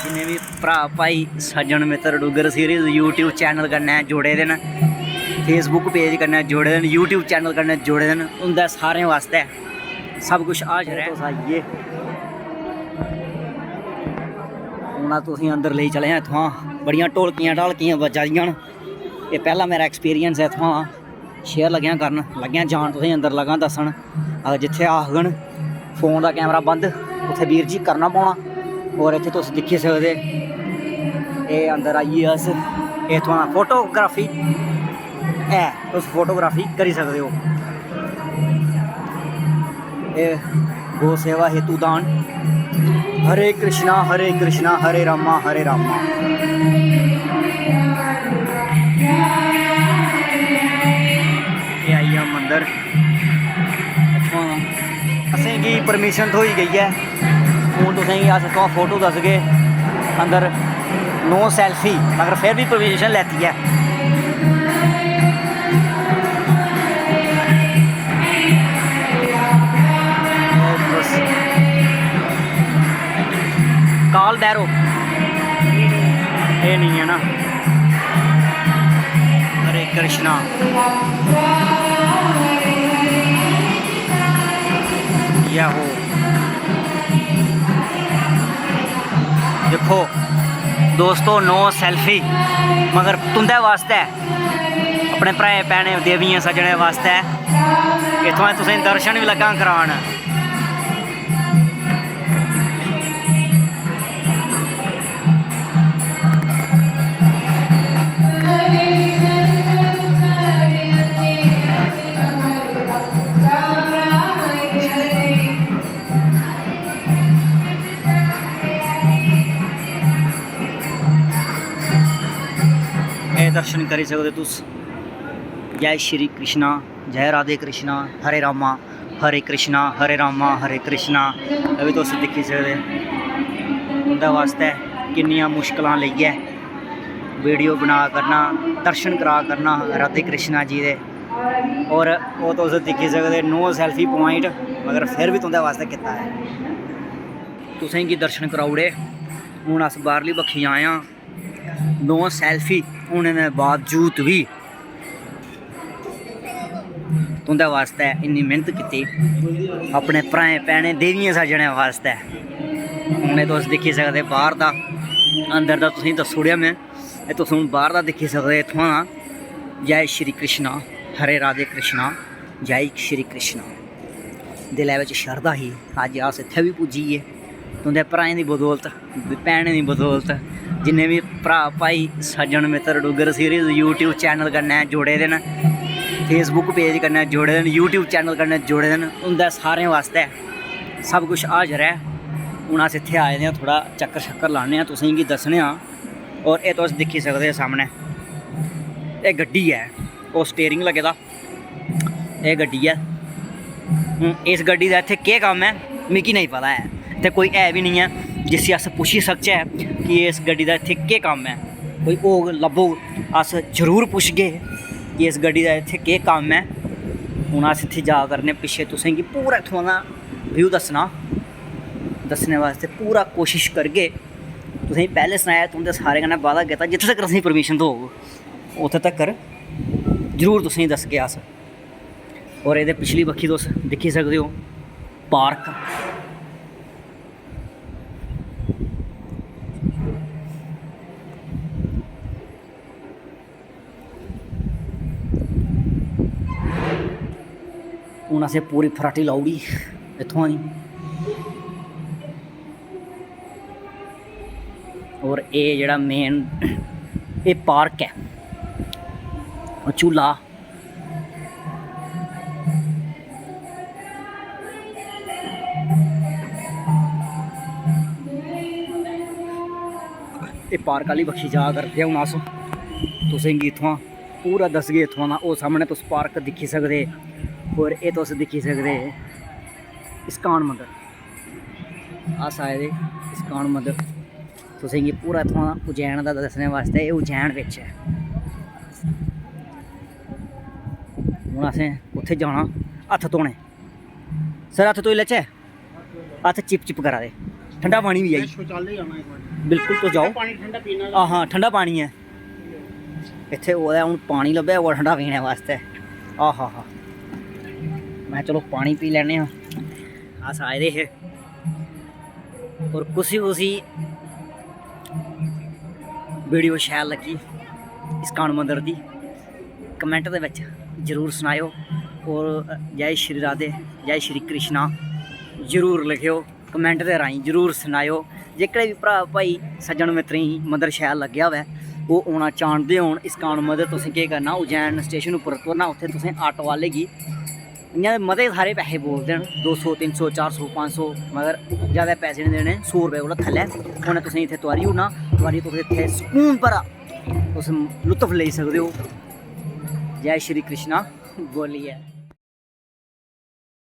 जिन्हें भी भरा भाई सज्जन मित्र डुग्गर सीरीज़ यूट्यूब चैनल कन्नै जुड़े दे न, फेसबुक पेज कन्नै जुड़े दे न, यूट्यूब चैनल कन्नै जुड़े दे न, उं'दे सारें वास्ते सब कुछ हाजर है। तुस आइए हूँ तुसें अंदर लेई चले हैं। इत्थुआं बड़ियां ढोलकियां बजा दियां न। ये पहला मेरा एक्सपीरियंस है इत्थुआं शेयर लग्गेआं करन, लग्गेआं जान तुसें अंदर लग्गां दस्सन। अगर जित्थे आखगन फोन का कैमरा बंद उत्थे वीर जी करना पौना। और इत्थे तुस दिक्खी सकदे एह् अंदर आइए अस इत्थुआं फोटोग्राफी है, तुस फोटोग्राफी करी सकदे हो। एह् गौ सेवा हेतु दान। हरे कृष्णा हरे रामा हरे रामा। ये आई गया मंदिर। असेंगी परमिशन थ्होई गई है। हूँ तुसेंगी अस इत्थुआं फोटो दसगे अंदर नो सैल्फी, मगर फिर भी परमिशन लैती है। काल दैरो ये नहीं है ना। हरे कृष्णा। यह हो देखो दोस्तों, नो सैल्फी मगर तुंदे वास्ते, अपने भ्राएं भैनें देवियें सज्जनें वास्ते। इत्थुआं तुसें दर्शन भी लग्गां करान। दर्शन करी सकते तुस। जय श्री कृष्णा, जय राधे कृष्णा, हरे रामा हरे कृष्णा हरे रामा हरे कृष्णा। अभी तुस दिक्खी सकदे उं'दे वास्ते किन्नियां मुश्कलां लेइयै वीडियो बना करना, दर्शन करा करना राधे कृष्णा जी दे। और वो तुस दिक्खी सकदे नो सैल्फी पॉइंट, मगर फिर भी तुं'दे वास्ते कीता है। तुसेंगी दर्शन कराउड़े। हूँ अस बाहरली बक्खी आए आं। नो सैल्फी होने दे बावजूद भी तुं'दे वास्ते इन्नी मेहनत कीती, अपने भ्राएं भैनें देवियें सज्जनें वास्ते। हून तुस दिक्खी सकदे बाहर दा, अंदर दा तुसेंगी दस्सी ओड़ेआ मैं। तुस हून बाहर दा दिक्खी सकदे इत्थुआं। जय श्री कृष्णा, हरे राधे कृष्णा, जय श्री कृष्णा। दिलै बिच शरधा ही अज्ज अस इत्थै बी पुज्जिए तुं'दे भ्राएं दी बदौलत, भैनें दी बदौलत। जिन्हें भी भरा भाई सज्जन मित्र डुग्गर सीरीज़ यूट्यूब चैनल कन्नै जुड़े दे न, फेसबुक पेज कन्नै जुड़े दे न, यूट्यूब चैनल कन्नै जुड़े दे न, उं'दे सारें वास्ते सब कुछ हाजर है। हूँ अस इत्थै आए दे आं, थोड़ा चक्कर शक्कर लाने आं, तुसेंगी दस्सने आं। और एह् तुस दिक्खी सकदे सामने एह् गड्डी है, ओह् स्टेयरिंग लगे दा, एह् गड्डी है। इस गड्डी दा इत्थै केह् कम्म है मिगी नहीं पता है, इत्थै कोई है भी नहीं है जिसी अस पुच्छी सकचै कि इस गड्डी दा इत्थै केह् कम्म है। कोई होग लब्भोग अस जरूर पुच्छगे कि इस गड्डी दा इत्थै केह् कम्म है। हूँ अस इत्थै जा करने, पिच्छे तुसेंगी पूरा इत्थुआं दा व्यू दस्सने वास्ते पूरा कोशिश करगे। तुसेंगी पैह्लें सनाया, तुं'दे सारें कन्नै वादा कीता जित्थे तक्कर असेंगी परमिशन थ्होग उत्थे तक्कर जरूर तुसेंगी दस्सगे अस। और एह्दे पिछली बक्खी तुस दिक्खी सकदे हो पार्क। हूँ असें पूरी फराटी लाई ओड़ी इत्थुआं दी। और एह् जेह्ड़ा मेन एह् पार्क है, झूला। एह् पार्क आह्ली बक्खी जा करदे हूँ अस। तुसेंगी इत्थुआं पूरा दस्सगे इत्थुआं दा। ओह् सामने तुस पार्क दिक्खी सकदे। और एह् तुस दिक्खी सकदे इस्कान मंदर। अस आए दे इस्कान मंदर। तुसेंगी पूरा इत्थुआं उज्जैन दा दस्सने वास्ते। एह् उज्जैन बिच है। हूँ असें उत्थे जाना हत्थ धोने। सर हत्थ धोई लैचे? हत्थ चिप चिप करा दे, ठंडा पानी भी आई। बिल्कुल तो जाओ। पानी ठंडा पीना। हाँ ठंडा पानी है इत्थे ओह्दा हुण पानी लब्भेआ ओह् ठंडा पीने वास्ते। आहा हा मैं चलो पानी पी लैने आं। अस आए दे हे और कुसी वीडियो शैल लगी इस्कॉन मंदिर दी कमेंट दे विच जरूर सनाओ और जय श्री राधे जय श्री कृष्णा जरूर लिखियो कमेंट दे राहीं जरूर सनाओ। जेकड़े भी भरा भाई सज्जन मित्रें गी मंदिर शैल लग्गेआ होवै वो आना चाहते हो इस्कॉन मंदिर तुसें केह् करना उज्जैन स्टेशन उप्पर उतरना उत्थे तुसें ऑटो वाले गी इ'यां मते सारे पैसे बोलते हैं 200 300 400 500 मगर ज़्यादा पैसे नहीं देने 100 रुपये कोला थल्लै उन्हें तुसें इत्थे तुआरी ओड़ना तुआरी तुस इत्थे सुकून भरा तुस लुत्फ लेई सकदे हो। जय श्री कृष्णा बोलिए।